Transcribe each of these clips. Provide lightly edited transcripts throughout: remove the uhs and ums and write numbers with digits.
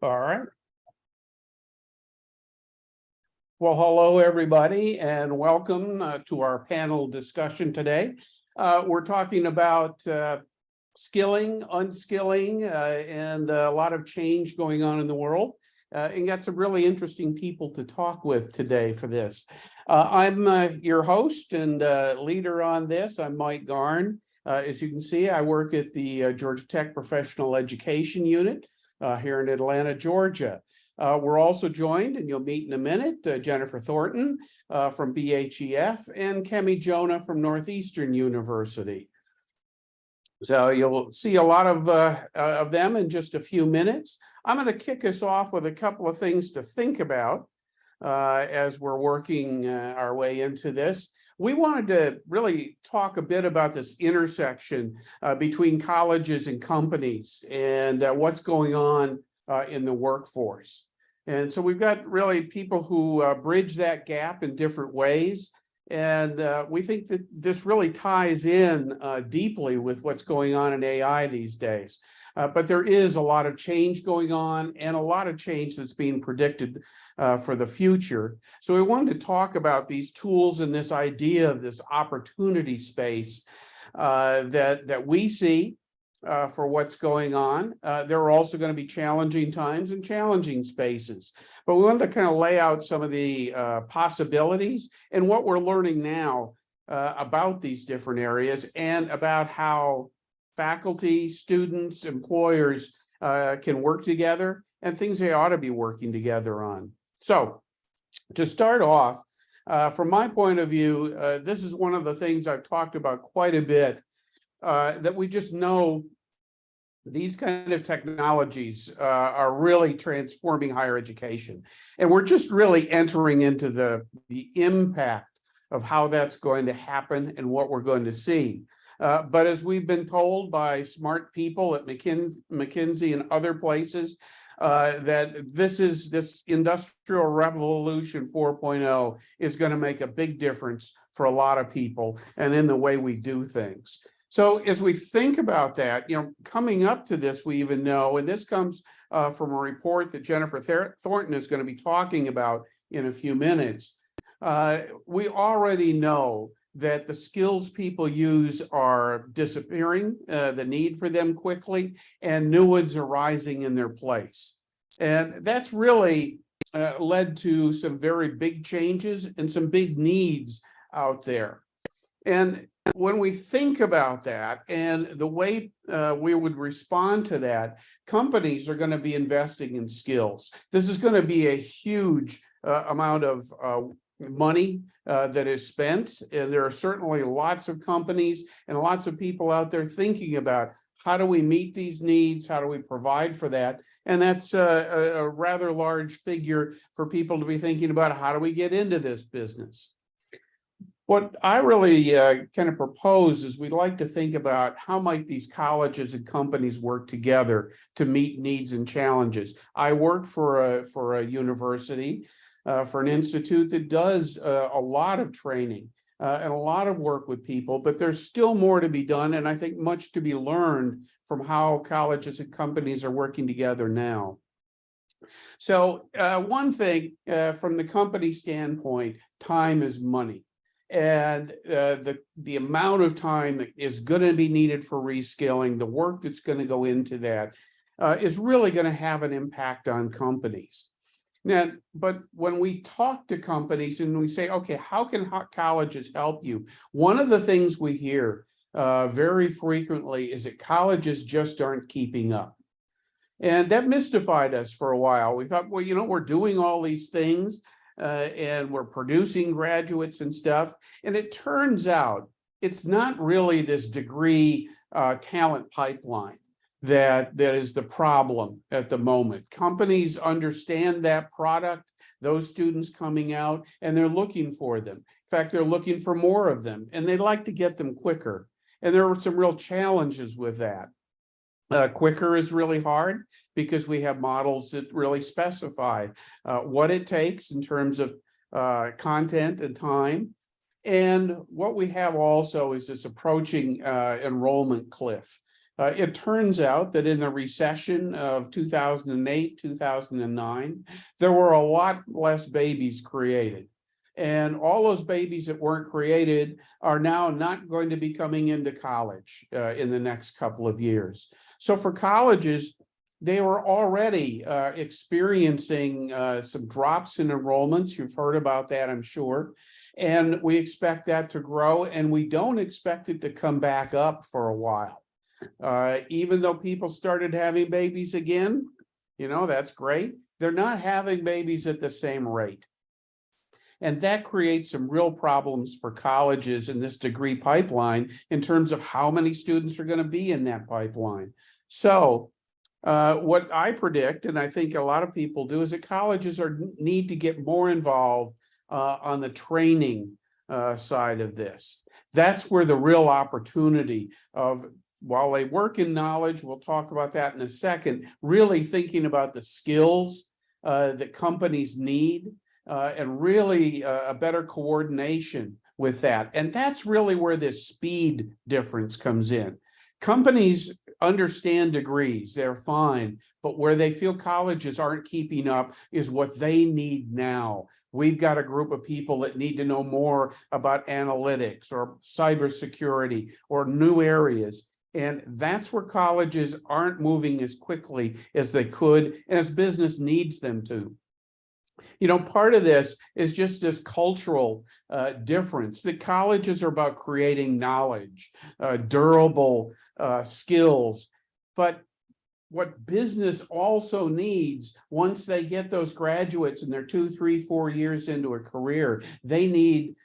All right. Well, hello, everybody, and welcome to our panel discussion today. We're talking about skilling, unskilling, and a lot of change going on in the world. And got some really interesting people to talk with today for this. I'm your host and leader on this. I'm Mike Garn. As you can see, I work at the Georgia Tech Professional Education Unit here in Atlanta, Georgia. We're also joined, and you'll meet in a minute, Jennifer Thornton from BHEF and Cami Jonah from Northeastern University. So you'll see a lot of them in just a few minutes. I'm going to kick us off with a couple of things to think about as we're working our way into this. We wanted to really talk a bit about this intersection between colleges and companies and what's going on in the workforce. And so we've got really people who bridge that gap in different ways. And we think that this really ties in deeply with what's going on in AI these days. But there is a lot of change going on and a lot of change that's being predicted for the future. So we wanted to talk about these tools and this idea of this opportunity space that we see for what's going on. There are also going to be challenging times and challenging spaces. But we wanted to kind of lay out some of the possibilities and what we're learning now about these different areas and about how faculty, students, employers can work together and things they ought to be working together on. So to start off, from my point of view, this is one of the things I've talked about quite a bit, that we just know these kind of technologies are really transforming higher education. And we're just really entering into the impact of how that's going to happen and what we're going to see. But as we've been told by smart people at McKinsey and other places, that this industrial revolution 4.0 is going to make a big difference for a lot of people and in the way we do things. So as we think about that, coming up to this, we even know, and this comes from a report that Jennifer Thornton is going to be talking about in a few minutes. We already know that the skills people use are disappearing, the need for them quickly, and new ones are rising in their place. And that's really led to some very big changes and some big needs out there. And when we think about that and the way we would respond to that, companies are going to be investing in skills. This is going to be a huge amount of money that is spent. And there are certainly lots of companies and lots of people out there thinking about how do we meet these needs? How do we provide for that? And that's a rather large figure for people to be thinking about how do we get into this business? What I really kind of propose is we'd like to think about how might these colleges and companies work together to meet needs and challenges. I work for a university, for an institute that does a lot of training and a lot of work with people, but there's still more to be done, and I think much to be learned from how colleges and companies are working together now. So one thing from the company standpoint, time is money. And the amount of time that is going to be needed for reskilling, the work that's going to go into that is really going to have an impact on companies. Now, but when we talk to companies and we say, okay, how can colleges help you? One of the things we hear very frequently is that colleges just aren't keeping up. And that mystified us for a while. We thought, well, we're doing all these things. And we're producing graduates and stuff. And it turns out it's not really this degree talent pipeline that is the problem at the moment. Companies understand that product, those students coming out, and they're looking for them. In fact, they're looking for more of them, and they'd like to get them quicker. And there are some real challenges with that. Quicker is really hard because we have models that really specify what it takes in terms of content and time. And what we have also is this approaching enrollment cliff. It turns out that in the recession of 2008, 2009, there were a lot less babies created. And all those babies that weren't created are now not going to be coming into college in the next couple of years. So for colleges, they were already experiencing some drops in enrollments. You've heard about that, I'm sure. And we expect that to grow, and we don't expect it to come back up for a while. Even though people started having babies again, that's great. They're not having babies at the same rate. And that creates some real problems for colleges in this degree pipeline in terms of how many students are going to be in that pipeline. So what I predict, and I think a lot of people do, is that colleges need to get more involved on the training side of this. That's where the real opportunity of, while they work in knowledge, we'll talk about that in a second, really thinking about the skills that companies need and really a better coordination with that. And that's really where this speed difference comes in. Companies understand degrees, they're fine, but where they feel colleges aren't keeping up is what they need now. We've got a group of people that need to know more about analytics or cybersecurity or new areas. And that's where colleges aren't moving as quickly as they could and as business needs them to. Part of this is just this cultural difference. The colleges are about creating knowledge, durable skills, but what business also needs, once they get those graduates and they're 2, 3, 4 years into a career, they need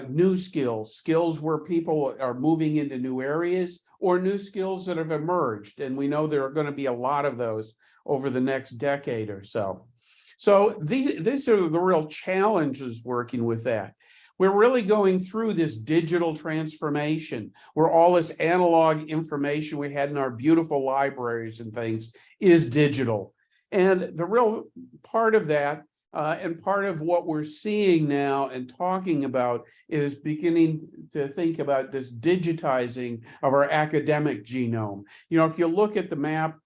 new skills where people are moving into new areas or new skills that have emerged. And we know there are going to be a lot of those over the next decade or so. So these are the real challenges working with that. We're really going through this digital transformation where all this analog information we had in our beautiful libraries and things is digital. And the real part of that and part of what we're seeing now and talking about is beginning to think about this digitizing of our academic genome. If you look at the map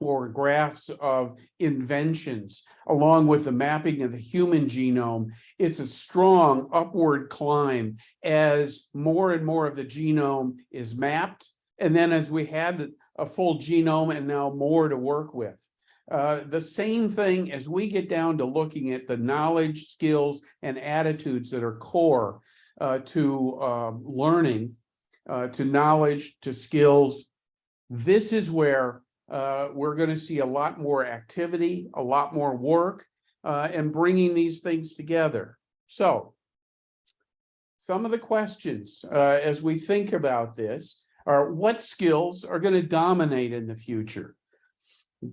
or graphs of inventions, along with the mapping of the human genome, it's a strong upward climb as more and more of the genome is mapped. And then as we had a full genome and now more to work with. The same thing as we get down to looking at the knowledge, skills, and attitudes that are core to learning, to knowledge, to skills. This is where we're going to see a lot more activity, a lot more work, and bringing these things together. So some of the questions as we think about this are, what skills are going to dominate in the future?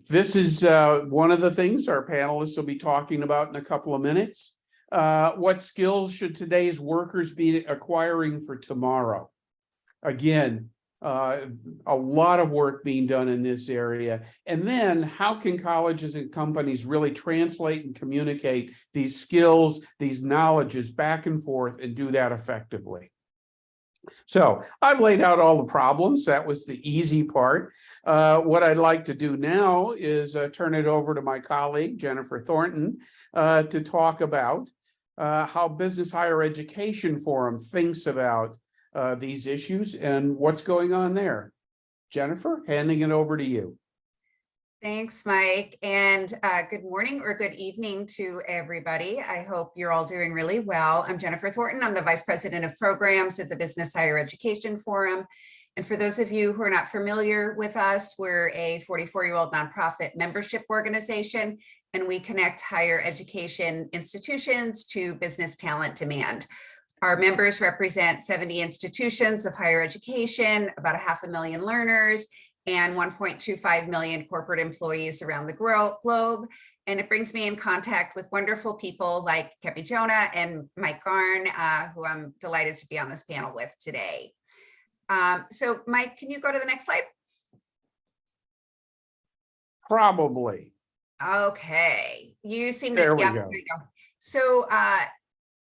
This is one of the things our panelists will be talking about in a couple of minutes. What skills should today's workers be acquiring for tomorrow? Again, a lot of work being done in this area. And then how can colleges and companies really translate and communicate these skills, these knowledges back and forth and do that effectively? So I've laid out all the problems. That was the easy part. What I'd like to do now is turn it over to my colleague, Jennifer Thornton, to talk about how Business Higher Education Forum thinks about these issues and what's going on there. Jennifer, handing it over to you. Thanks, Mike, and good morning or good evening to everybody. I hope you're all doing really well. I'm Jennifer Thornton. I'm the Vice President of Programs at the Business Higher Education Forum. And for those of you who are not familiar with us, we're a 44-year-old nonprofit membership organization, and we connect higher education institutions to business talent demand. Our members represent 70 institutions of higher education, about 500,000 learners, and 1.25 million corporate employees around the globe. And it brings me in contact with wonderful people like Cami Jonah and Mike Garn, who I'm delighted to be on this panel with today. So Mike, can you go to the next slide? Probably. Okay, you seem there to, we yeah, go. there you go. So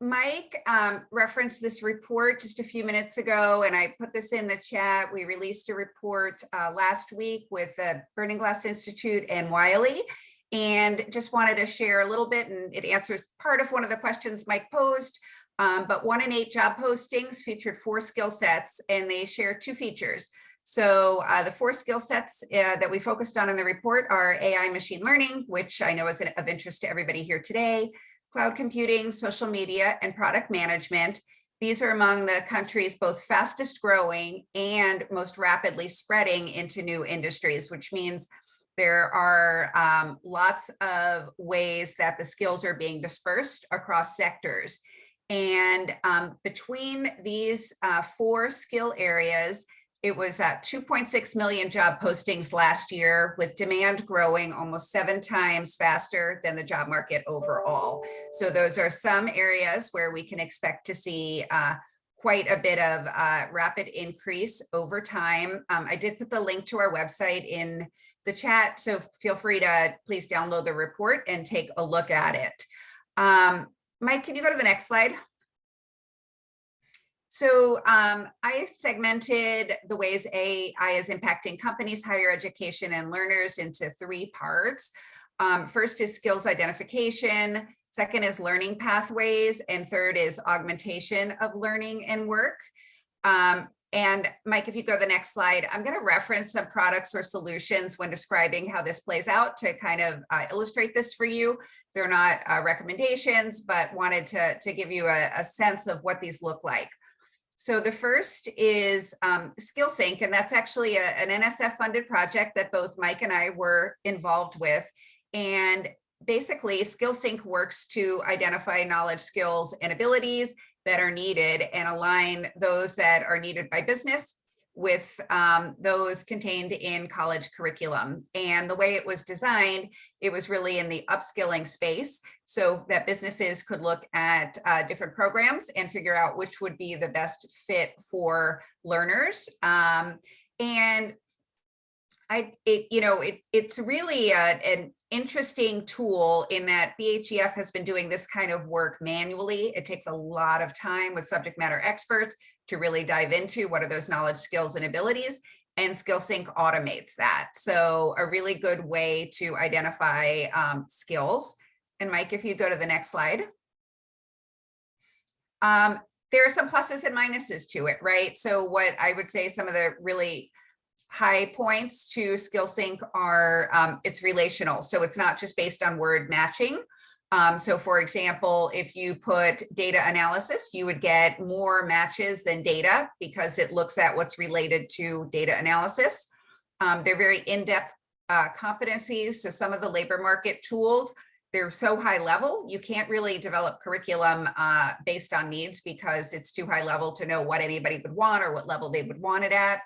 Mike referenced this report just a few minutes ago, and I put this in the chat. We released a report last week with the Burning Glass Institute and Wiley, and just wanted to share a little bit, and it answers part of one of the questions Mike posed. But 1 in 8 job postings featured 4 skill sets, and they share 2 features. So the 4 skill sets that we focused on in the report are AI machine learning, which I know is of interest to everybody here today, cloud computing, social media, and product management. These are among the country's both fastest growing and most rapidly spreading into new industries, which means there are lots of ways that the skills are being dispersed across sectors. And between these 4 skill areas, it was 2.6 million job postings last year, with demand growing almost 7 times faster than the job market overall. So those are some areas where we can expect to see quite a bit of rapid increase over time. I did put the link to our website in the chat, so feel free to please download the report and take a look at it. Mike, can you go to the next slide? So I segmented the ways AI is impacting companies, higher education, and learners into 3 parts. First is skills identification, second is learning pathways, and third is augmentation of learning and work. And Mike, if you go to the next slide, I'm going to reference some products or solutions when describing how this plays out to kind of illustrate this for you. They're not recommendations, but wanted to give you a sense of what these look like. So the first is SkillSync, and that's actually an NSF funded project that both Mike and I were involved with. And basically SkillSync works to identify knowledge, skills, and abilities that are needed and align those that are needed by business with those contained in college curriculum. And the way it was designed, it was really in the upskilling space, so that businesses could look at different programs and figure out which would be the best fit for learners. And it's really an interesting tool in that BHEF has been doing this kind of work manually. It takes a lot of time with subject matter experts to really dive into what are those knowledge, skills, and abilities, and SkillSync automates that. So a really good way to identify skills. And Mike, if you go to the next slide. There are some pluses and minuses to it, right? So what I would say some of the really high points to SkillSync are it's relational. So it's not just based on word matching. So for example, if you put data analysis, you would get more matches than data because it looks at what's related to data analysis. They're very in-depth competencies. So some of the labor market tools, they're so high level, you can't really develop curriculum based on needs because it's too high level to know what anybody would want or what level they would want it at.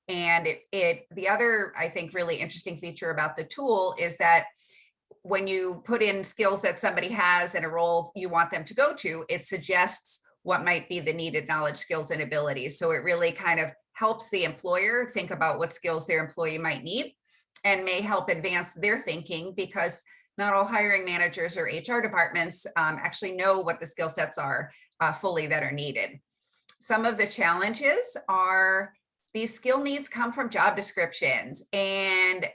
And the other, I think, really interesting feature about the tool is that when you put in skills that somebody has and a role you want them to go to, it suggests what might be the needed knowledge, skills, and abilities. So it really kind of helps the employer think about what skills their employee might need and may help advance their thinking, because not all hiring managers or HR departments actually know what the skill sets are fully that are needed. Some of the challenges are these skill needs come from job descriptions, and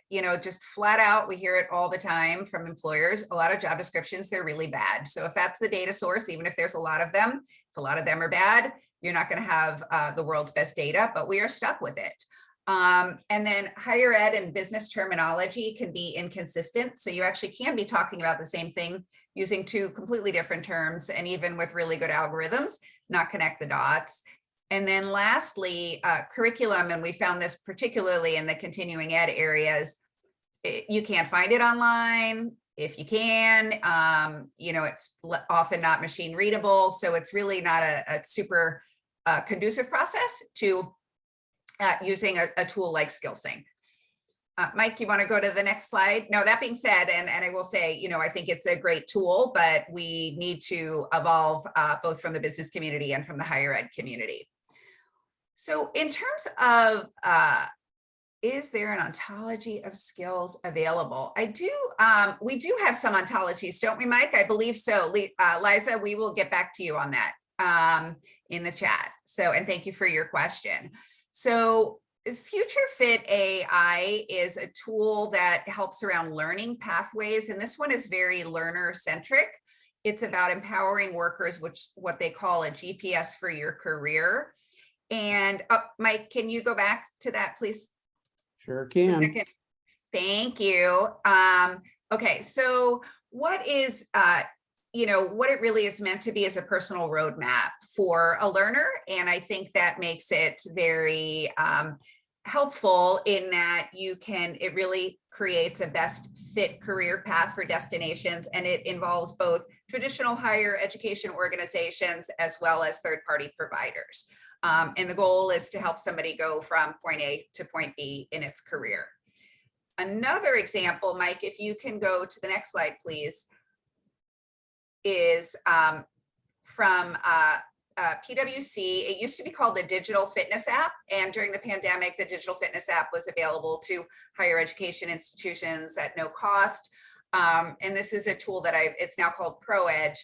just flat out, we hear it all the time from employers. A lot of job descriptions, they're really bad. So if that's the data source, even if there's a lot of them, if a lot of them are bad, you're not going to have the world's best data, but we are stuck with it. And then higher ed and business terminology can be inconsistent. So you actually can be talking about the same thing using 2 completely different terms, and even with really good algorithms, not connect the dots. And then lastly, curriculum, and we found this particularly in the continuing ed areas, you can't find it online. If you can, it's often not machine readable. So it's really not a super conducive process to using a tool like SkillSync. Mike, you want to go to the next slide? Now, that being said, and I will say, I think it's a great tool, but we need to evolve both from the business community and from the higher ed community. So in terms of Is there an ontology of skills available? I do, we do have some ontologies, don't we, Mike? I believe so. Liza, we will get back to you on that in the chat. So, and thank you for your question. So Future Fit AI is a tool that helps around learning pathways, and this one is very learner centric. It's about empowering workers, which what they call a GPS for your career. And Mike, can you go back to that, please? Sure For a can. second. Thank you. Okay, so what is, what it really is meant to be is a personal roadmap for a learner. And I think that makes it very helpful in that it really creates a best fit career path for destinations. And it involves both traditional higher education organizations as well as third-party providers. And the goal is to help somebody go from point A to point B in its career. Another example, Mike, if you can go to the next slide, please, is from PwC. It used to be called the Digital Fitness App. And during the pandemic, the Digital Fitness App was available to higher education institutions at no cost. And this is a tool that it's now called ProEdge.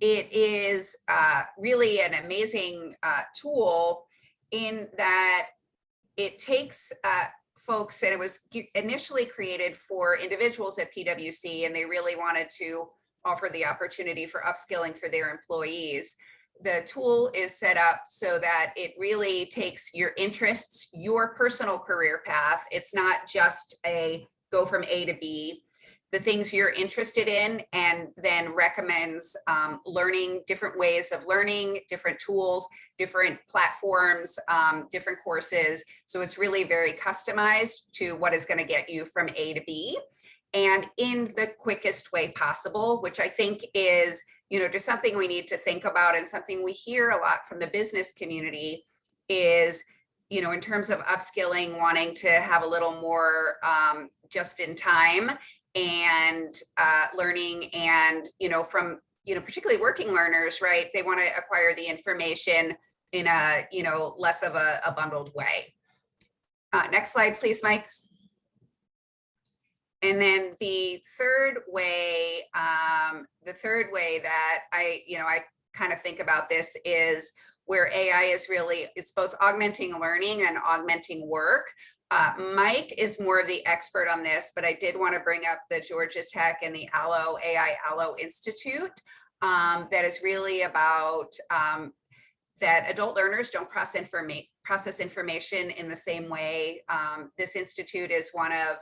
It is really an amazing tool in that it takes folks, and it was initially created for individuals at PwC, and they really wanted to offer the opportunity for upskilling for their employees. The tool is set up so that it really takes your interests, your personal career path. It's not just a go from A to B, the things you're interested in, and then recommends learning different ways of learning, different tools, different platforms, different courses. So it's really very customized to what is going to get you from A to B, and in the quickest way possible, which I think is, just something we need to think about, and something we hear a lot from the business community is, in terms of upskilling, wanting to have a little more just in time and learning, and from particularly working learners, right? They want to acquire the information in a less of a bundled way. Next slide, please, Mike. And then the third way that I kind of think about this is where AI is really, it's both augmenting learning and augmenting work. Mike is more of the expert on this, but I did want to bring up the Georgia Tech and the AI Allo Institute that is really about that adult learners don't process information in the same way. This institute is one of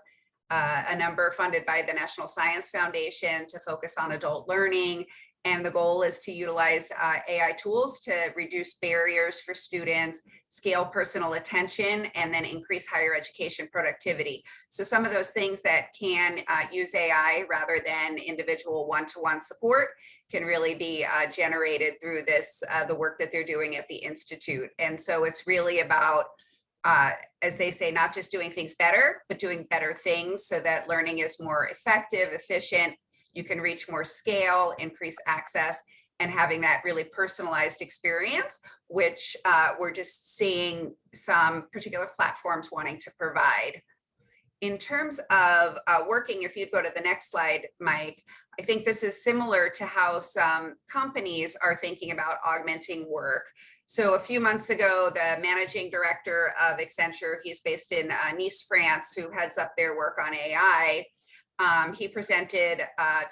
a number funded by the National Science Foundation to focus on adult learning. And the goal is to utilize AI tools to reduce barriers for students, scale personal attention, and then increase higher education productivity. So some of those things that can use AI rather than individual one-to-one support can really be generated through this, the work that they're doing at the Institute. And so it's really about, as they say, not just doing things better, but doing better things so that learning is more effective, efficient, you can reach more scale, increase access, and having that really personalized experience, which we're just seeing some particular platforms wanting to provide. In terms of working, if you'd go to the next slide, Mike, I think this is similar to how some companies are thinking about augmenting work. So a few months ago, the managing director of Accenture, he's based in Nice, France, who heads up their work on AI, he presented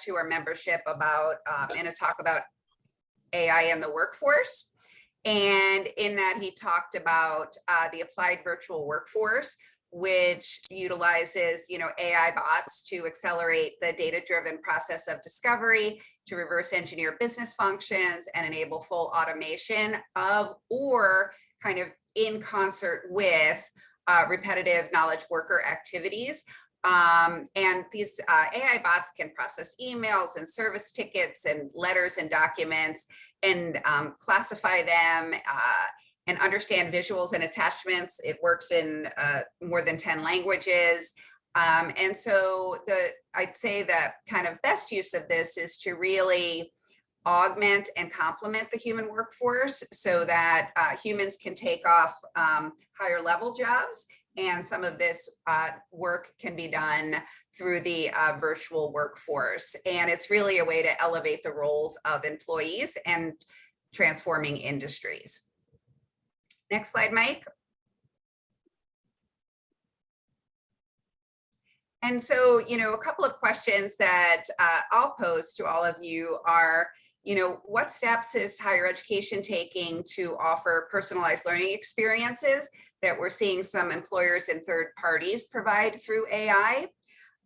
to our membership about in a talk about AI and the workforce. And in that, he talked about the applied virtual workforce, which utilizes AI bots to accelerate the data-driven process of discovery, to reverse engineer business functions, and enable full automation of, or kind of in concert with, repetitive knowledge worker activities. And these AI bots can process emails and service tickets and letters and documents, and classify them and understand visuals and attachments. It works in more than 10 languages. And so I'd say the kind of best use of this is to really augment and complement the human workforce so that humans can take off higher level jobs and some of this work can be done through the virtual workforce. And it's really a way to elevate the roles of employees and transforming industries. Next slide, Mike. And so, a couple of questions that I'll pose to all of you are, what steps is higher education taking to offer personalized learning experiences that we're seeing some employers and third parties provide through AI?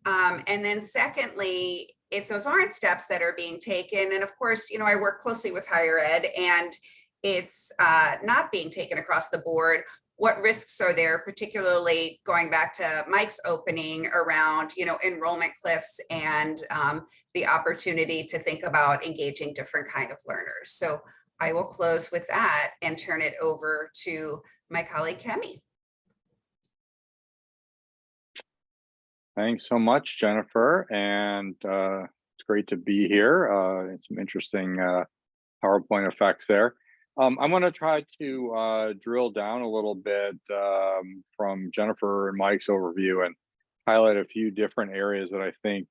And then secondly, if those aren't steps that are being taken, and of course, I work closely with higher ed and it's not being taken across the board, what risks are there, particularly going back to Mike's opening around, enrollment cliffs and the opportunity to think about engaging different kind of learners. So I will close with that and turn it over to my colleague, Kemi. Thanks so much, Jennifer. And it's great to be here. And some interesting PowerPoint effects there. I'm going to try to drill down a little bit from Jennifer and Mike's overview and highlight a few different areas that I think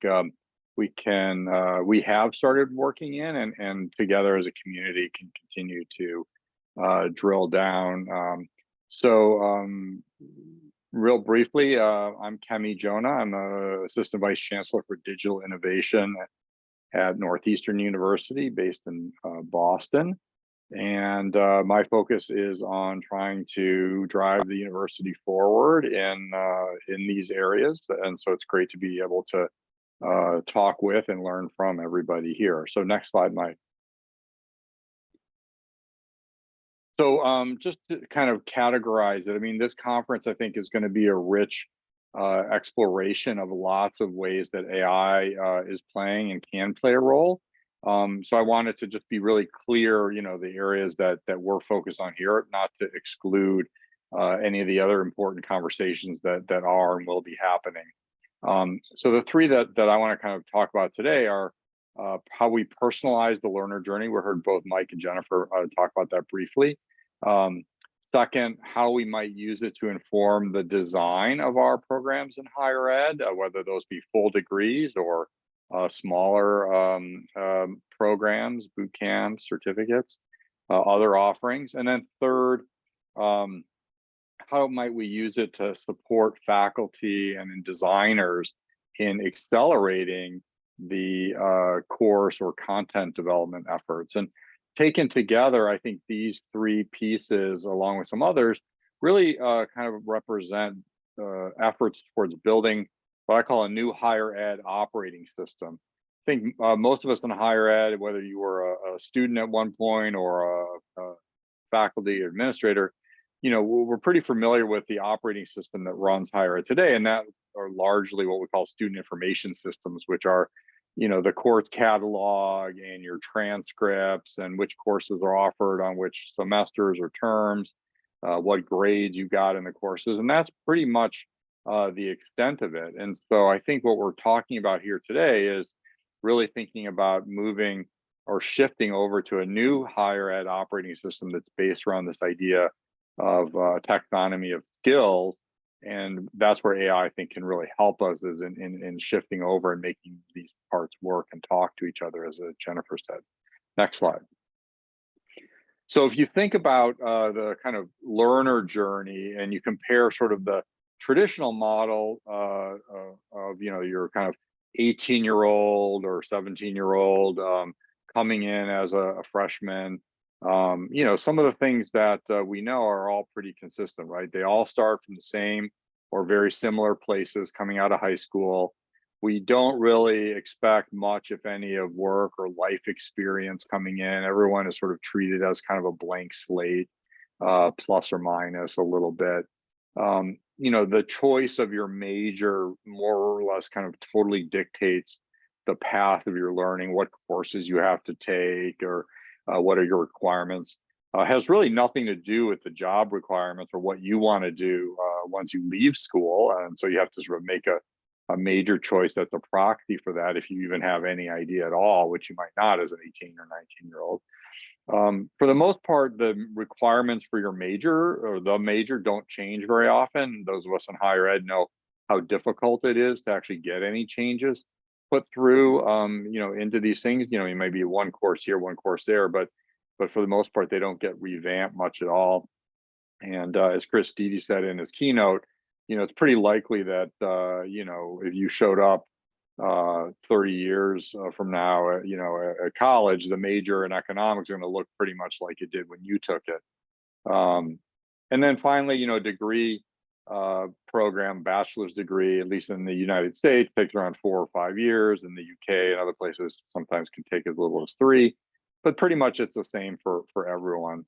we have started working in and together as a community can continue to drill down. Real briefly, I'm Cami Jonah. I'm an Assistant Vice Chancellor for Digital Innovation at Northeastern University based in Boston. And my focus is on trying to drive the university forward in these areas. And so it's great to be able to talk with and learn from everybody here. So next slide, Mike. So just to kind of categorize it, I mean, this conference, I think, is going to be a rich exploration of lots of ways that AI is playing and can play a role. So I wanted to just be really clear, the areas that we're focused on here, not to exclude any of the other important conversations that are and will be happening. So the three that I want to kind of talk about today are how we personalize the learner journey. We heard both Mike and Jennifer talk about that briefly. Second, how we might use it to inform the design of our programs in higher ed, whether those be full degrees or smaller programs, boot camps, certificates, other offerings. And then third, how might we use it to support faculty and designers in accelerating the course or content development efforts? And taken together, I think these three pieces, along with some others, really kind of represent efforts towards building what I call a new higher ed operating system. I think most of us in higher ed, whether you were a student at one point or a faculty administrator, we're pretty familiar with the operating system that runs higher ed today, and that are largely what we call student information systems, which are the course catalog and your transcripts and which courses are offered on which semesters or terms, what grades you got in the courses, and that's pretty much the extent of it. And so I think what we're talking about here today is really thinking about moving or shifting over to a new higher ed operating system that's based around this idea of taxonomy of skills. And that's where AI, I think, can really help us is in shifting over and making these parts work and talk to each other, as Jennifer said. Next slide. So if you think about the kind of learner journey and you compare sort of the traditional model of your kind of 18-year-old or 17-year-old coming in as a freshman, some of the things that we know are all pretty consistent, right? They all start from the same or very similar places coming out of high school. We don't really expect much, if any, of work or life experience coming in. Everyone is sort of treated as kind of a blank slate, plus or minus a little bit. The choice of your major more or less kind of totally dictates the path of your learning, what courses you have to take, or what are your requirements. Has really nothing to do with the job requirements or what you want to do once you leave school. And so you have to sort of make a major choice that's a proxy for that, if you even have any idea at all, which you might not as an 18 or 19-year-old. For the most part, the requirements for your major or the major don't change very often. Those of us in higher ed know how difficult it is to actually get any changes put through, into these things. You may be one course here, one course there, but for the most part, they don't get revamped much at all. And as Chris Stevie said in his keynote, it's pretty likely that, if you showed up 30 years from now, at college, the major in economics are going to look pretty much like it did when you took it. And then finally, degree program, bachelor's degree, at least in the United States, takes around 4 or 5 years. In the UK and other places, sometimes can take as little as 3, but pretty much it's the same for everyone.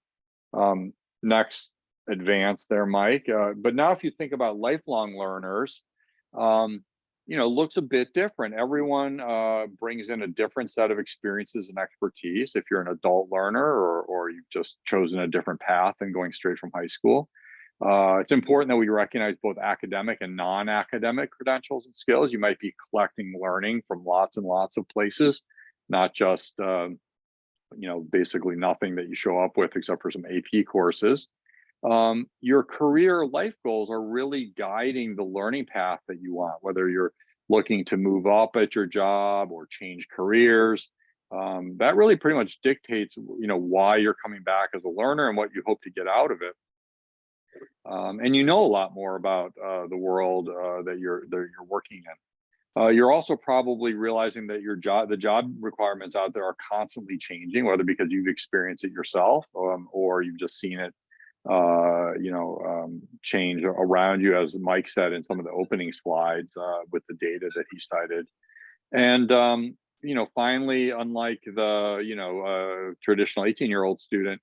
Next, advance there, Mike. But now if you think about lifelong learners, looks a bit different. Everyone brings in a different set of experiences and expertise. If you're an adult learner or you've just chosen a different path and going straight from high school, it's important that we recognize both academic and non-academic credentials and skills. You might be collecting learning from lots and lots of places, not just basically nothing that you show up with except for some AP courses. Your career life goals are really guiding the learning path that you want, whether you're looking to move up at your job or change careers. That really pretty much dictates, why you're coming back as a learner and what you hope to get out of it. And a lot more about the world that you're working in. You're also probably realizing that the job requirements out there are constantly changing, whether because you've experienced it yourself or you've just seen it change around you, as Mike said in some of the opening slides with the data that he cited. And finally, unlike the traditional 18-year-old student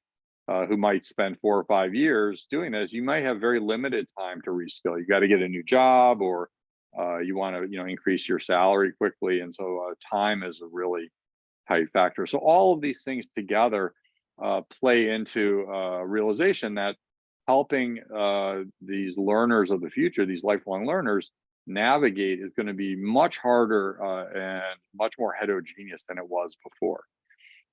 who might spend 4 or 5 years doing this, you might have very limited time to reskill. You got to get a new job, or you want to increase your salary quickly, and so time is a really tight factor. So all of these things together play into realization that helping these learners of the future, these lifelong learners, navigate is going to be much harder and much more heterogeneous than it was before.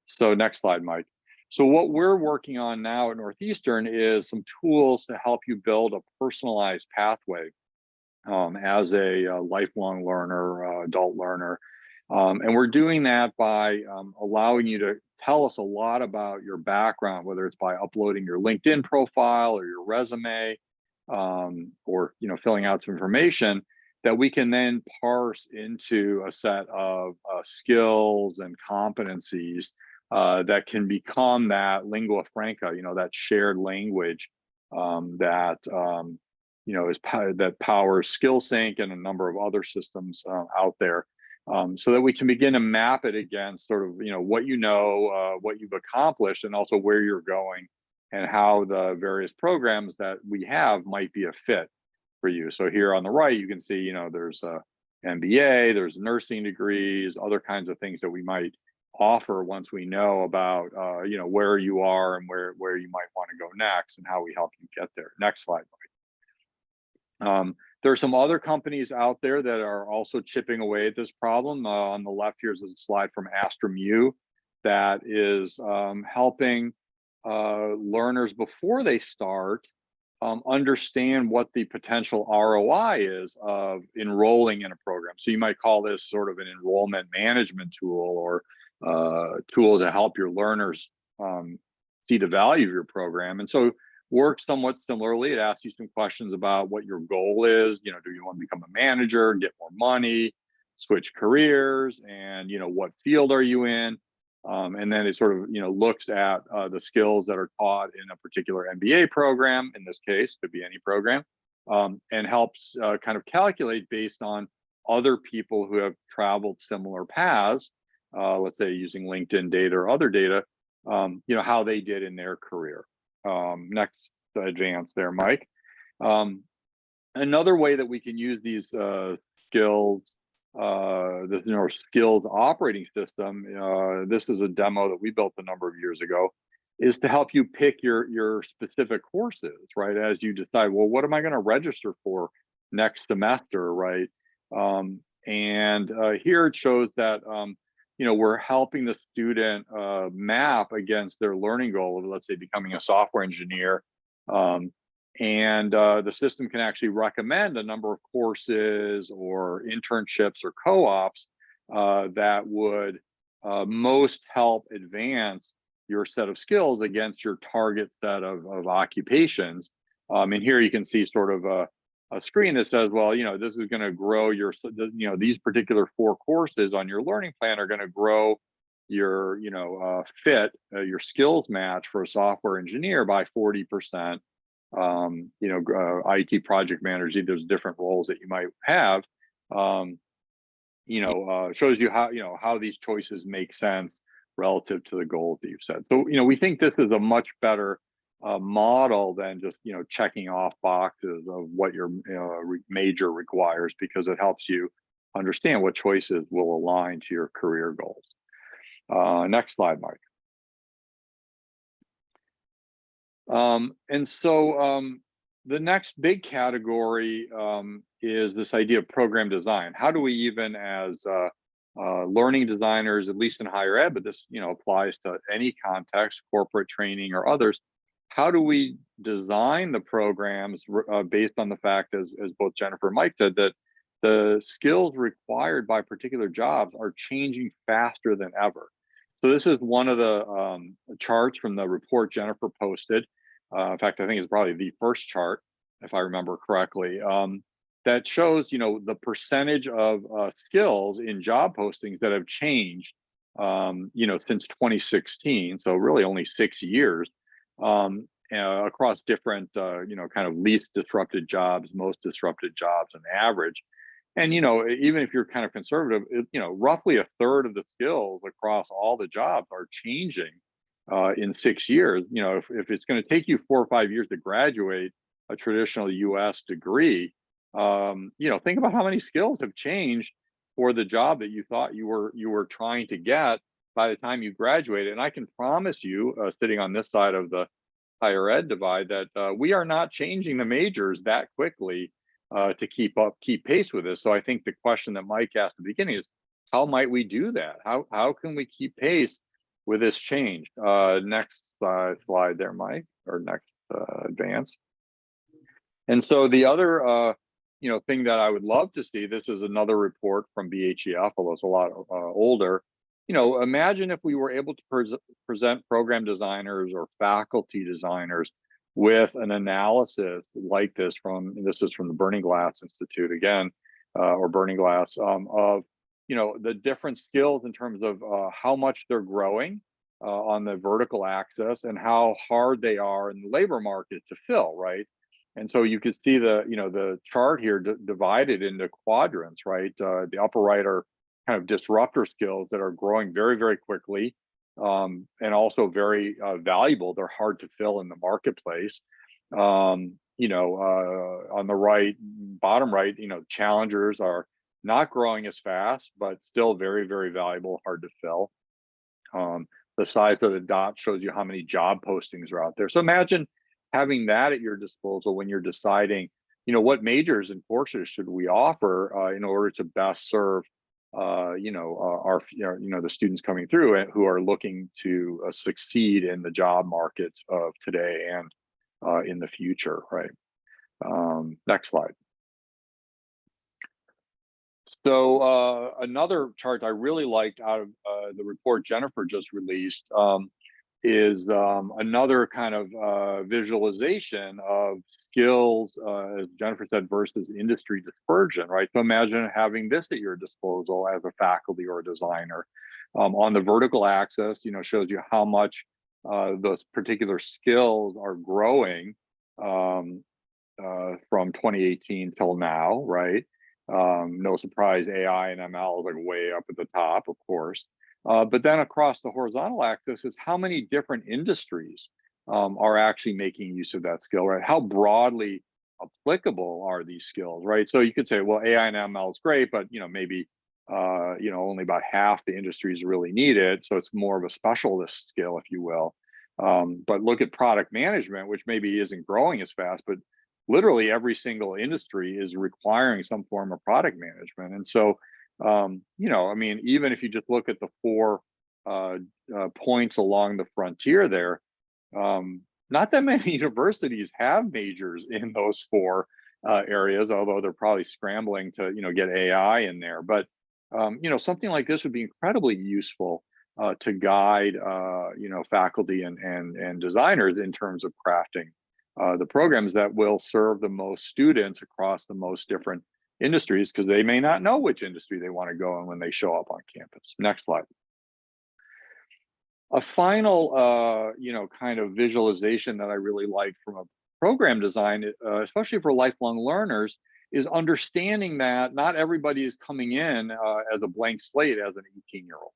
So next slide, Mike. So what we're working on now at Northeastern is some tools to help you build a personalized pathway as a lifelong learner, adult learner. And we're doing that by allowing you to tell us a lot about your background, whether it's by uploading your LinkedIn profile or your resume, or filling out some information that we can then parse into a set of skills and competencies that can become that lingua franca, that shared language that that powers SkillSync and a number of other systems out there. So that we can begin to map it against sort of, what what you've accomplished, and also where you're going and how the various programs that we have might be a fit for you. So here on the right, you can see, there's a MBA, there's nursing degrees, other kinds of things that we might offer once we know about, where you are and where you might want to go next and how we help you get there. Next slide, Mike. There are some other companies out there that are also chipping away at this problem. On the left, here's a slide from AstroMu that is helping learners before they start understand what the potential ROI is of enrolling in a program. So you might call this sort of an enrollment management tool, or tool to help your learners see the value of your program. And so works somewhat similarly. It asks you some questions about what your goal is. Do you want to become a manager, get more money, switch careers, and what field are you in? And then it sort of looks at the skills that are taught in a particular MBA program. In this case, could be any program, and helps kind of calculate based on other people who have traveled similar paths. Let's say using LinkedIn data or other data, how they did in their career. Next advance there, Mike. Another way that we can use these skills, the skills operating system, this is a demo that we built a number of years ago, is to help you pick your specific courses, right? As you decide, well, what am I going to register for next semester, right? And here it shows that we're helping the student map against their learning goal of, let's say, becoming a software engineer. And the system can actually recommend a number of courses or internships or co-ops that would most help advance your set of skills against your target set of occupations. And here you can see sort of a screen that says, well, this is going to grow your, these particular 4 courses on your learning plan are going to grow your, fit, your skills match for a software engineer by 40%. IT project managers, there's different roles that you might have. Shows you how these choices make sense relative to the goals that you've set. So, we think this is a much better model than just, checking off boxes of what your major requires, because it helps you understand what choices will align to your career goals. Next slide, Mike. And so the next big category is this idea of program design. How do we even, as learning designers, at least in higher ed, but this applies to any context, corporate training or others, how do we design the programs based on the fact, as both Jennifer and Mike said, that the skills required by particular jobs are changing faster than ever? So this is one of the charts from the report Jennifer posted. In fact, I think it's probably the first chart, if I remember correctly, that shows, the percentage of skills in job postings that have changed, since 2016. So really only 6 years across different, kind of least disrupted jobs, most disrupted jobs, and average. And, even if you're kind of conservative, roughly 1/3 of the skills across all the jobs are changing in 6 years. If it's going to take you 4 or 5 years to graduate a traditional US degree, think about how many skills have changed for the job that you thought you were trying to get by the time you graduated. And I can promise you, sitting on this side of the higher ed divide, that we are not changing the majors that quickly to keep pace with this. So I think the question that Mike asked at the beginning is, how might we do that? How can we keep pace with this change? Next slide there, Mike, or next advance. And so the other thing that I would love to see, this is another report from BHEF, although it's a lot older. Imagine if we were able to present program designers or faculty designers with an analysis like this is from the Burning Glass Institute again, or Burning Glass, of the different skills in terms of how much they're growing on the vertical axis and how hard they are in the labor market to fill, right? And so you could see the chart here divided into quadrants, right? The upper right are kind of disruptor skills that are growing very, very quickly, and also very valuable. They're hard to fill in the marketplace. On the right, bottom right, challengers are not growing as fast, but still very, very valuable, hard to fill. The size of the dot shows you how many job postings are out there. So imagine having that at your disposal when you're deciding, what majors and courses should we offer in order to best serve, the students coming through and who are looking to succeed in the job markets of today and in the future, right? Next slide. So another chart I really liked out of the report Jennifer just released is another kind of visualization of skills, as Jennifer said, versus industry dispersion, right? So imagine having this at your disposal as a faculty or a designer. On the vertical axis, shows you how much those particular skills are growing from 2018 till now, right? No surprise, AI and ML is like way up at the top, of course. But then across the horizontal axis is how many different industries are actually making use of that skill, right? How broadly applicable are these skills, right? So you could say, well, AI and ML is great, but maybe only about half the industries really need it. So it's more of a specialist skill, if you will. But look at product management, which maybe isn't growing as fast, but literally every single industry is requiring some form of product management. And so I mean, even if you just look at the 4 points along the frontier there, not that many universities have majors in those 4 areas, although they're probably scrambling to, get AI in there. But, something like this would be incredibly useful to guide, faculty and designers in terms of crafting the programs that will serve the most students across the most different industries, because they may not know which industry they want to go in when they show up on campus. Next slide. A final, kind of visualization that I really like from a program design, especially for lifelong learners, is understanding that not everybody is coming in as a blank slate as an 18-year-old,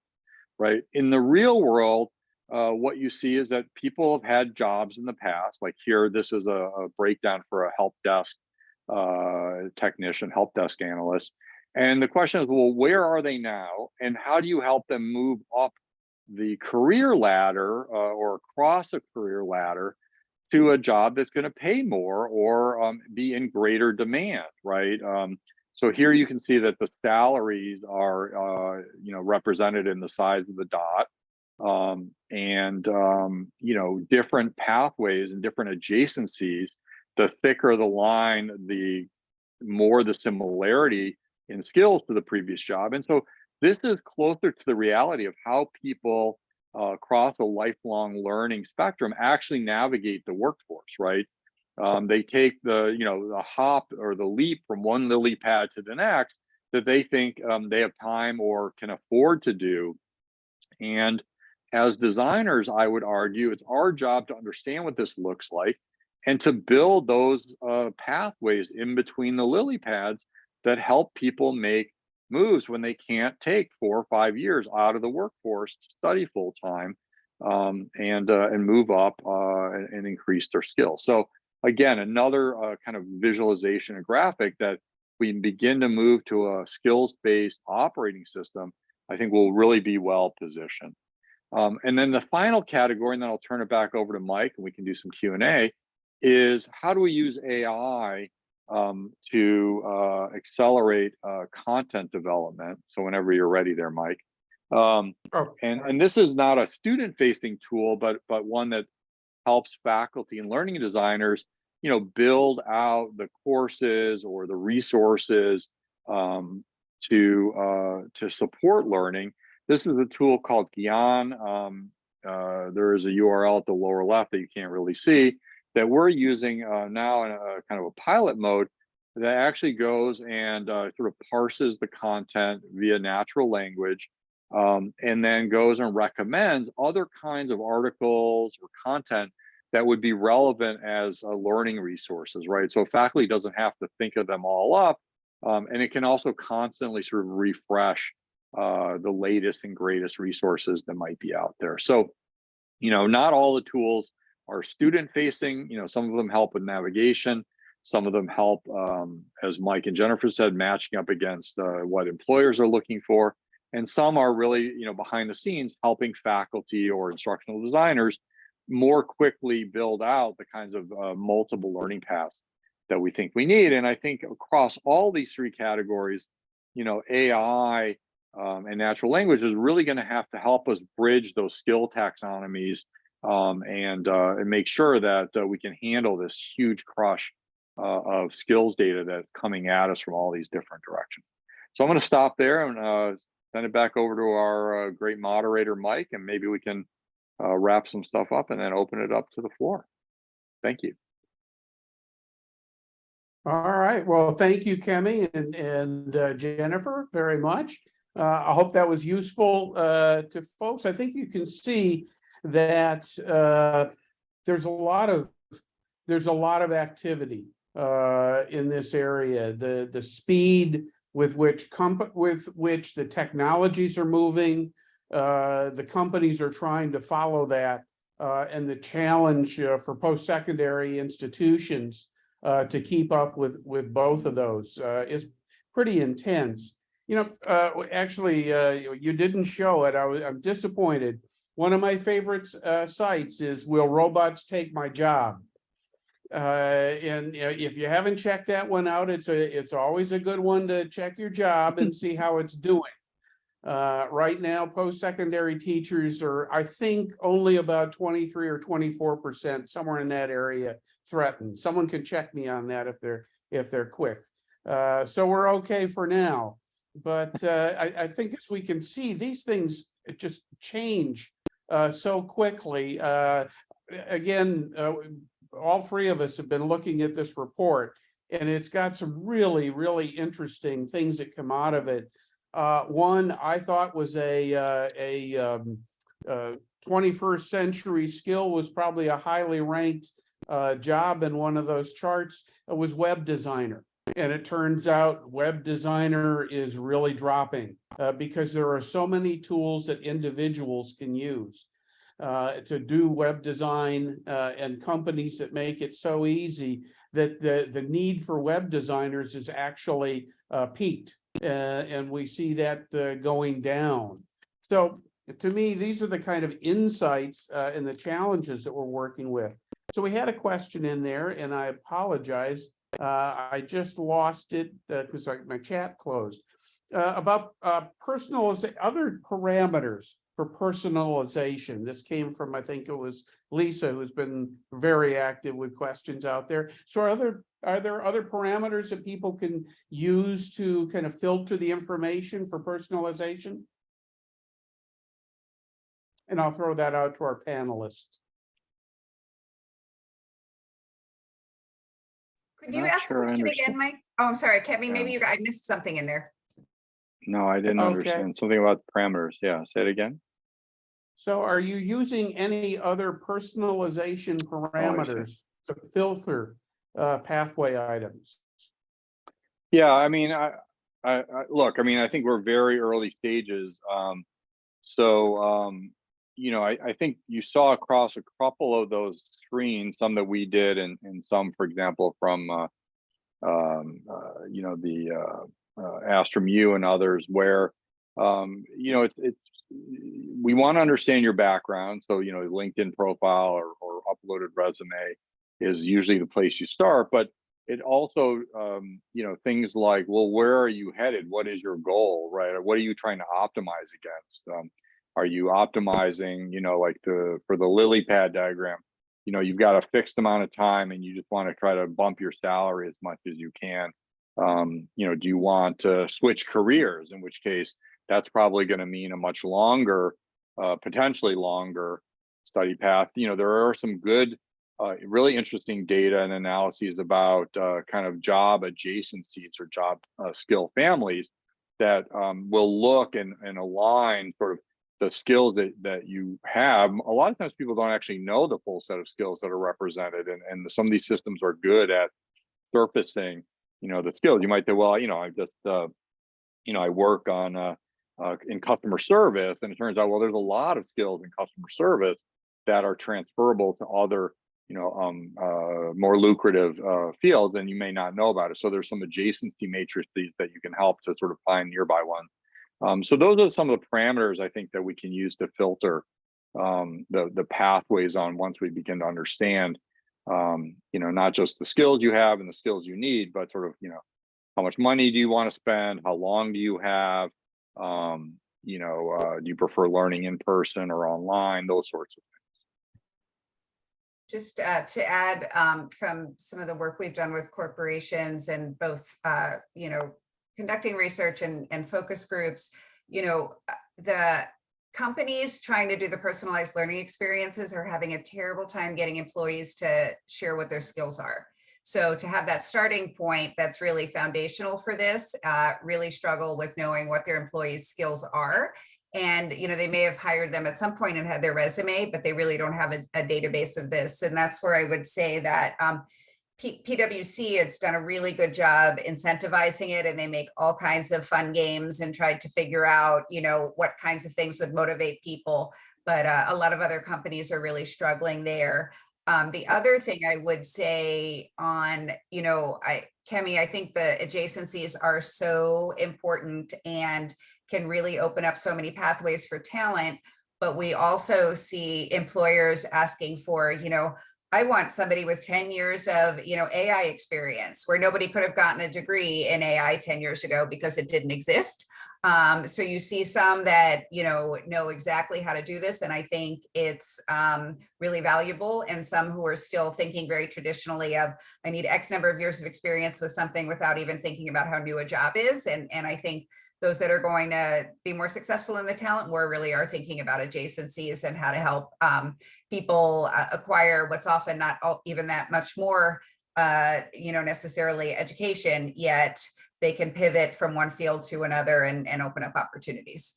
right? In the real world, what you see is that people have had jobs in the past. Like here, this is a breakdown for a help desk technician, help desk analyst. And the question is, well, where are they now? And how do you help them move up the career ladder or across a career ladder to a job that's going to pay more or be in greater demand, right? So here you can see that the salaries are, represented in the size of the dot, different pathways and different adjacencies. The thicker the line, the more the similarity in skills to the previous job. And so this is closer to the reality of how people across a lifelong learning spectrum actually navigate the workforce, right? They take the hop or the leap from one lily pad to the next that they think they have time or can afford to do. And as designers, I would argue it's our job to understand what this looks like and to build those pathways in between the lily pads that help people make moves when they can't take 4 or 5 years out of the workforce to study full time and move up and increase their skills. So again, another kind of visualization and graphic that we begin to move to a skills-based operating system, I think will really be well positioned. And then the final category, and then I'll turn it back over to Mike and we can do some Q&A, is how do we use AI to accelerate content development? So whenever you're ready there, Mike. And this is not a student-facing tool, but one that helps faculty and learning designers, build out the courses or the resources to support learning. This is a tool called Garn. There is a URL at the lower left that you can't really see, that we're using now in a kind of a pilot mode that actually goes and sort of parses the content via natural language, and then goes and recommends other kinds of articles or content that would be relevant as learning resources, right? So faculty doesn't have to think of them all up, and it can also constantly sort of refresh the latest and greatest resources that might be out there. So, not all the tools are student facing. Some of them help with navigation. Some of them help, as Mike and Jennifer said, matching up against what employers are looking for. And some are really, behind the scenes, helping faculty or instructional designers more quickly build out the kinds of multiple learning paths that we think we need. And I think across all these 3 categories, AI and natural language is really going to have to help us bridge those skill taxonomies and make sure that we can handle this huge crush of skills data that's coming at us from all these different directions. So I'm going to stop there and send it back over to our great moderator, Mike, and maybe we can wrap some stuff up and then open it up to the floor. Thank you. All right. Well, thank you, Kemi and Jennifer, very much. I hope that was useful to folks. I think you can see that there's a lot of activity in this area. The speed with which the technologies are moving, the companies are trying to follow that, and the challenge for post-secondary institutions to keep up with both of those is pretty intense. Actually, you didn't show it. I'm disappointed. One of my favorite sites is "Will Robots Take My Job?" And if you haven't checked that one out, it's always a good one to check your job and see how it's doing. Right now, post-secondary teachers are, I think, only about 23 or 24%, somewhere in that area, threatened. Someone can check me on that if they're quick. So we're okay for now. But I think as we can see, these things just change so quickly. Again, all three of us have been looking at this report, and it's got some really, really interesting things that come out of it. One I thought was a 21st century skill, was probably a highly ranked job in one of those charts. It was web designer. And it turns out web designer is really dropping because there are so many tools that individuals can use to do web design, and companies that make it so easy that the need for web designers is actually peaked. And we see that going down. So to me, these are the kind of insights and the challenges that we're working with. So we had a question in there, and I apologize. I just lost it because my chat closed. About personalization, other parameters for personalization. This came from, I think it was Lisa, who's been very active with questions out there. So are there other parameters that people can use to kind of filter the information for personalization? And I'll throw that out to our panelists. Could you ask the question again, Mike? Oh, I'm sorry, Kemi, maybe I missed something in there. No, I didn't understand something about parameters. Yeah, say it again. So are you using any other personalization parameters to filter pathway items? Yeah, I mean, I look, I mean, I think we're very early stages. You know, I think you saw across a couple of those screens, some that we did, and some, for example, from you know, the Astrom U and others, where you know, we want to understand your background. So, you know, LinkedIn profile or uploaded resume is usually the place you start, but it also, you know, things like, well, where are you headed? What is your goal, right? Or what are you trying to optimize against? Are you optimizing, you know, like for the lily pad diagram, you know, you've got a fixed amount of time and you just want to try to bump your salary as much as you can. You know, do you want to switch careers? In which case, that's probably going to mean a much longer, potentially longer study path. You know, there are some good, really interesting data and analyses about kind of job adjacencies or job skill families that will look and align sort of the skills that you have. A lot of times people don't actually know the full set of skills that are represented, and some of these systems are good at surfacing, you know, the skills. You might say, well, you know, I just you know, I work on in customer service, and it turns out, well, there's a lot of skills in customer service that are transferable to other, you know, more lucrative fields, and you may not know about it. So there's some adjacency matrices that you can help to sort of find nearby ones. So those are some of the parameters I think that we can use to filter the pathways on once we begin to understand, you know, not just the skills you have and the skills you need, but sort of, you know, how much money do you want to spend? How long do you have? You know, do you prefer learning in person or online? Those sorts of things. Just to add from some of the work we've done with corporations and both, you know, conducting research and focus groups, you know, the companies trying to do the personalized learning experiences are having a terrible time getting employees to share what their skills are. So to have that starting point, that's really foundational for this, really struggle with knowing what their employees' skills are. And, you know, they may have hired them at some point and had their resume, but they really don't have a database of this. And that's where I would say that PwC has done a really good job incentivizing it, and they make all kinds of fun games and tried to figure out, you know, what kinds of things would motivate people. But a lot of other companies are really struggling there. The other thing I would say on, you know, Kemi, I think the adjacencies are so important and can really open up so many pathways for talent. But we also see employers asking for, you know, I want somebody with 10 years of, AI experience where nobody could have gotten a degree in AI 10 years ago because it didn't exist. So you see some that, know exactly how to do this. And I think it's really valuable. And some who are still thinking very traditionally of, I need X number of years of experience with something without even thinking about how new a job is. And I think those that are going to be more successful in the talent war really are thinking about adjacencies and how to help people acquire what's often not even that much more, necessarily education, yet they can pivot from one field to another and open up opportunities.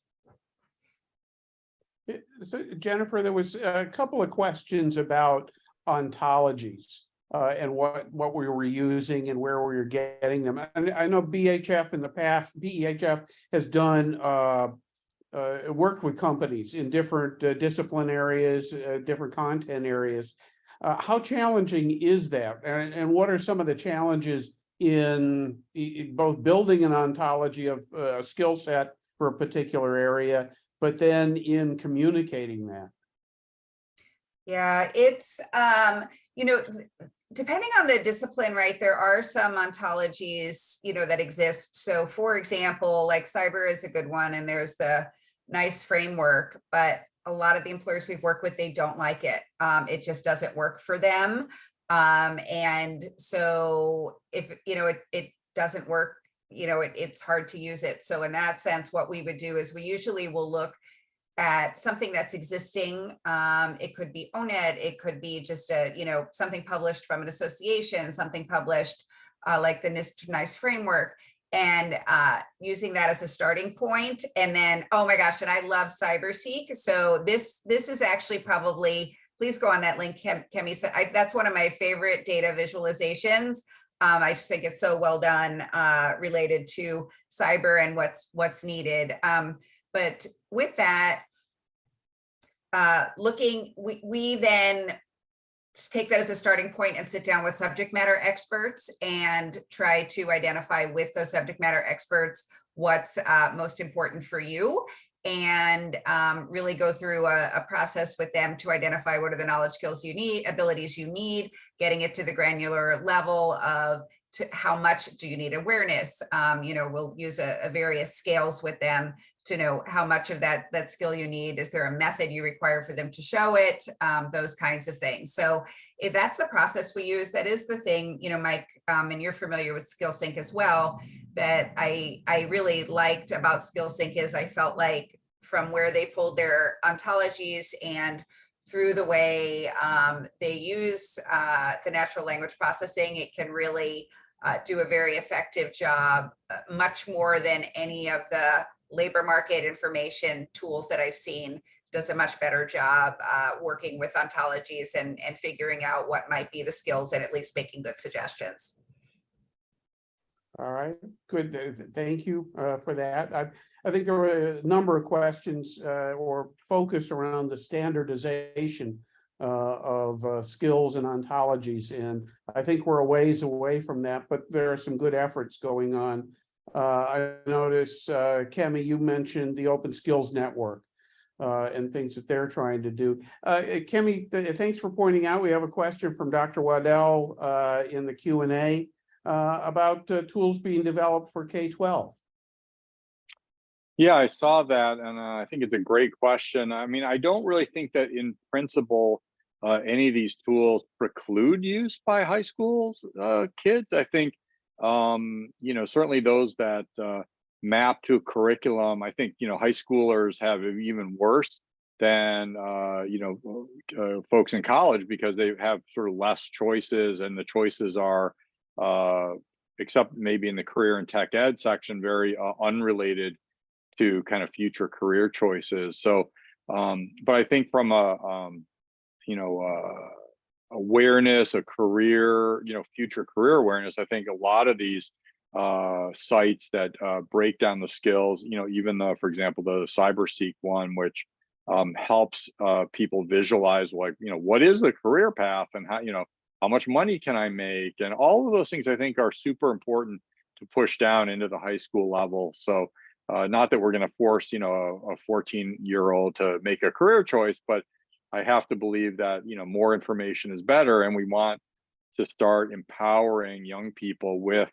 So Jennifer, there was a couple of questions about ontologies and what we were using and where we were getting them. And I know BHF in the past, BEHF has done worked with companies in different discipline areas, different content areas. How challenging is that? And what are some of the challenges in both building an ontology of a skill set for a particular area, but then in communicating that? Yeah, it's, depending on the discipline, right, there are some ontologies, that exist. So for example, like cyber is a good one, and there's the NICE framework, but a lot of the employers we've worked with, they don't like it. It just doesn't work for them. And so if, it doesn't work, it's hard to use it. So in that sense, what we would do is we usually will look at something that's existing. It could be ONET, it could be just something published from an association, something published like the NICE framework, and using that as a starting point. And then, oh my gosh, and I love CyberSeek. So this is actually probably, please go on that link, Kemi said, that's one of my favorite data visualizations. I just think it's so well done related to cyber and what's needed. But with that, we then just take that as a starting point and sit down with subject matter experts and try to identify with those subject matter experts what's most important for you, and really go through a process with them to identify what are the knowledge, skills you need, abilities you need, getting it to the granular level of how much do you need awareness. We'll use a various scales with them to know how much of that skill you need. Is there a method you require for them to show it? Those kinds of things. So if that's the process we use, that is the thing, Mike, and you're familiar with SkillSync as well, that I really liked about SkillSync is I felt like from where they pulled their ontologies and through the way they use the natural language processing, it can really do a very effective job, much more than any of the labor market information tools that I've seen. Does a much better job working with ontologies and figuring out what might be the skills and at least making good suggestions. All right, good. Thank you for that. I think there were a number of questions or focus around the standardization of skills and ontologies, and I think we're a ways away from that, but there are some good efforts going on. I notice, Kemi, you mentioned the Open Skills Network and things that they're trying to do. Kemi, thanks for pointing out. We have a question from Dr. Waddell in the Q&A about tools being developed for K-12. Yeah, I saw that, and I think it's a great question. I mean, I don't really think that in principle, any of these tools preclude use by high school kids. I think, certainly those that map to a curriculum, I think, high schoolers have it even worse than, folks in college, because they have sort of less choices, and the choices are, except maybe in the career and tech ed section, very unrelated to kind of future career choices. So, but I think from a, awareness, a career, future career awareness, I think a lot of these sites that break down the skills, even the, for example, the CyberSeek one, which helps people visualize, like, what is the career path, and how much money can I make? And all of those things I think are super important to push down into the high school level. So not that we're going to force, a 14-year-old to make a career choice, but I have to believe that, more information is better, and we want to start empowering young people with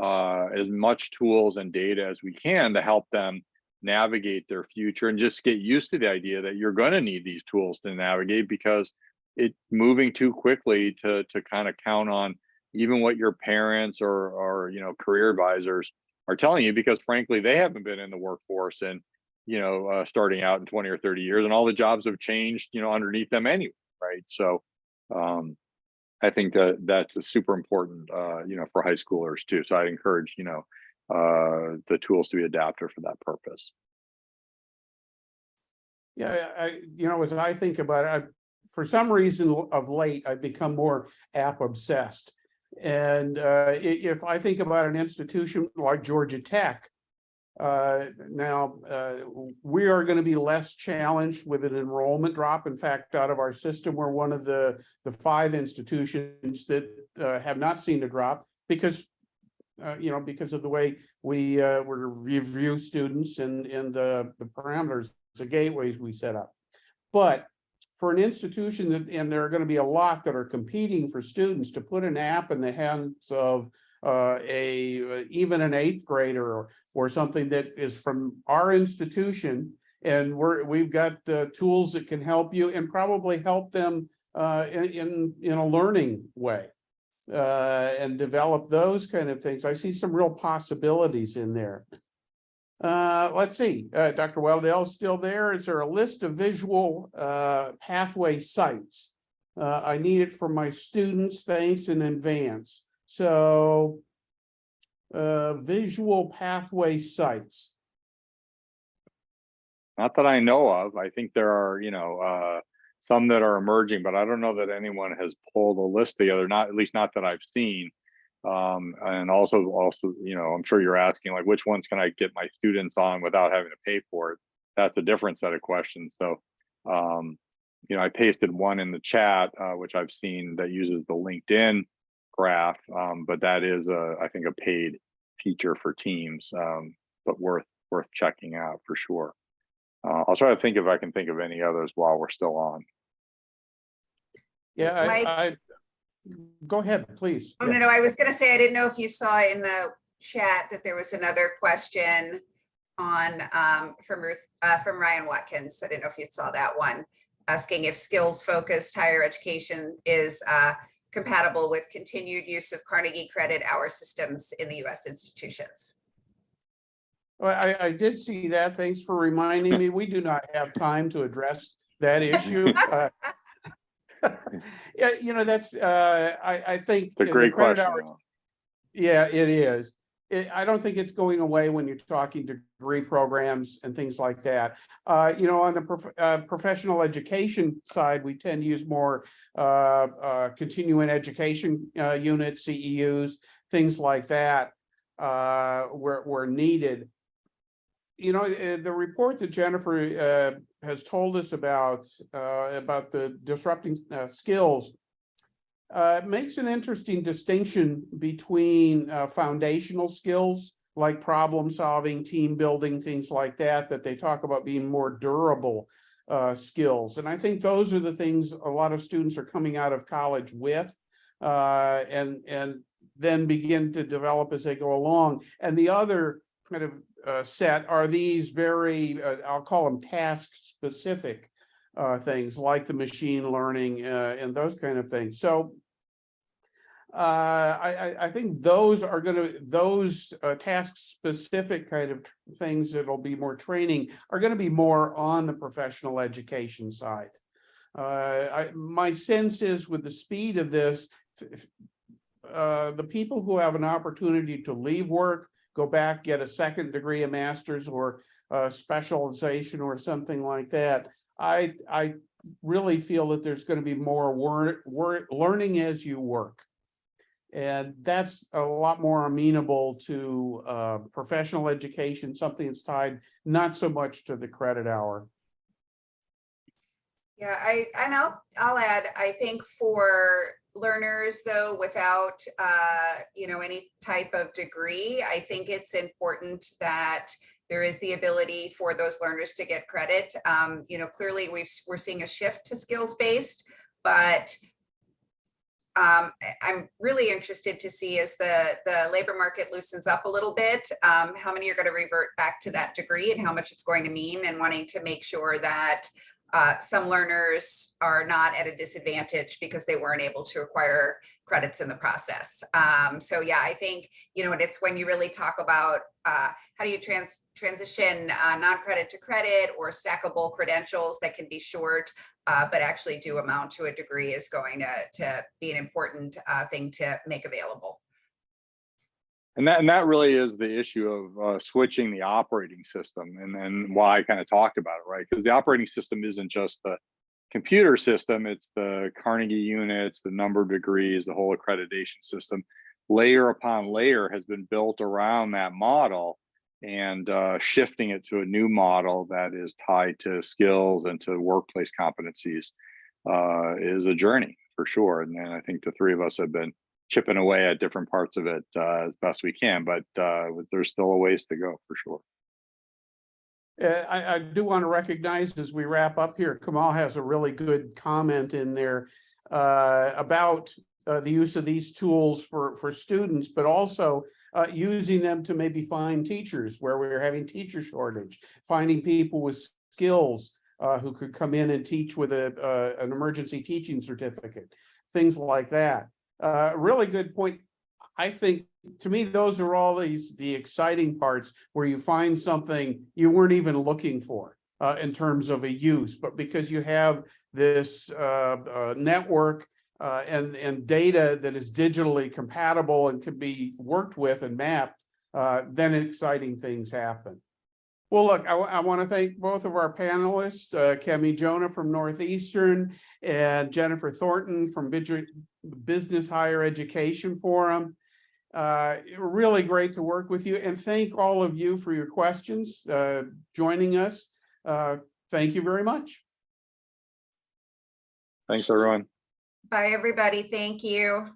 as much tools and data as we can to help them navigate their future, and just get used to the idea that you're going to need these tools to navigate, because it's moving too quickly to kind of count on even what your parents or career advisors are telling you, because frankly they haven't been in the workforce and starting out in 20 or 30 years, and all the jobs have changed underneath them anyway, right? So I think that's a super important for high schoolers too. So I'd encourage the tools to be adapted for that purpose. Yeah, as I think about it, for some reason of late, I've become more app obsessed. And if I think about an institution like Georgia Tech, now we are going to be less challenged with an enrollment drop. In fact, out of our system, we're one of the 5 institutions that have not seen a drop, because because of the way we review students and the parameters, the gateways we set up. But for an institution that, and there are going to be a lot that are competing for students, to put an app in the hands of even an 8th grader or something that is from our institution, and we've got tools that can help you and probably help them in a learning way, and develop those kind of things. I see some real possibilities in there. Let's see, Dr. Weldell is still there. Is there a list of visual pathway sites? I need it for my students, thanks in advance. So visual pathway sites. Not that I know of. I think there are, some that are emerging, but I don't know that anyone has pulled a list together, at least not that I've seen. And also, I'm sure you're asking, like, which ones can I get my students on without having to pay for it? That's a different set of questions. So, I pasted one in the chat, which I've seen that uses the LinkedIn graph, but that is, I think, a paid feature for teams, but worth checking out for sure. I'll try to think if I can think of any others while we're still on. Yeah, I go ahead, please. Oh, no, I was going to say, I didn't know if you saw in the chat that there was another question on from Ryan Watkins. I didn't know if you saw that one, asking if skills-focused higher education is compatible with continued use of Carnegie credit hour systems in the U.S. institutions. Well, I did see that. Thanks for reminding me. We do not have time to address that issue. Yeah, that's I think it's a great question. Hours, yeah, it is. I don't think it's going away when you're talking degree programs and things like that. On the professional education side, we tend to use more continuing education units, CEUs, things like that, where needed. The report that Jennifer has told us about the disrupting skills makes an interesting distinction between foundational skills like problem solving, team building, things like that they talk about being more durable skills. And I think those are the things a lot of students are coming out of college with, and then begin to develop as they go along. And the other kind of set are these very, I'll call them task specific things like the machine learning and those kind of things. So I think those are those task specific kind of things that'll be more training are going to be more on the professional education side. My sense is with the speed of this, the people who have an opportunity to leave work, go back, get a second degree, a master's or a specialization or something like that. I really feel that there's going to be more learning as you work. And that's a lot more amenable to professional education, something that's tied not so much to the credit hour. Yeah, I'll add, I think for learners though, without any type of degree, I think it's important that there is the ability for those learners to get credit. Clearly we're seeing a shift to skills-based, but I'm really interested to see as the labor market loosens up a little bit, how many are going to revert back to that degree and how much it's going to mean, and wanting to make sure that some learners are not at a disadvantage because they weren't able to acquire credits in the process. So yeah, I think, and it's when you really talk about how do you transition non-credit to credit, or stackable credentials that can be short, but actually do amount to a degree, is going to be an important thing to make available. And that really is the issue of switching the operating system, and then why I kind of talked about it, right? Because the operating system isn't just the computer system, it's the Carnegie units, the number of degrees, the whole accreditation system. Layer upon layer has been built around that model, and shifting it to a new model that is tied to skills and to workplace competencies is a journey for sure. And I think the three of us have been chipping away at different parts of it as best we can, but there's still a ways to go for sure. I do want to recognize, as we wrap up here, Kamal has a really good comment in there about the use of these tools for students, but also using them to maybe find teachers where we're having teacher shortage, finding people with skills who could come in and teach with an emergency teaching certificate, things like that. Really good point. I think, to me, those are all the exciting parts where you find something you weren't even looking for in terms of a use, but because you have this network and data that is digitally compatible and can be worked with and mapped, then exciting things happen. Well, look, I want to thank both of our panelists, Cami Jonah from Northeastern and Jennifer Thornton from Business Higher Education Forum. Really great to work with you, and thank all of you for your questions, joining us. Thank you very much. Thanks, everyone. Bye, everybody. Thank you.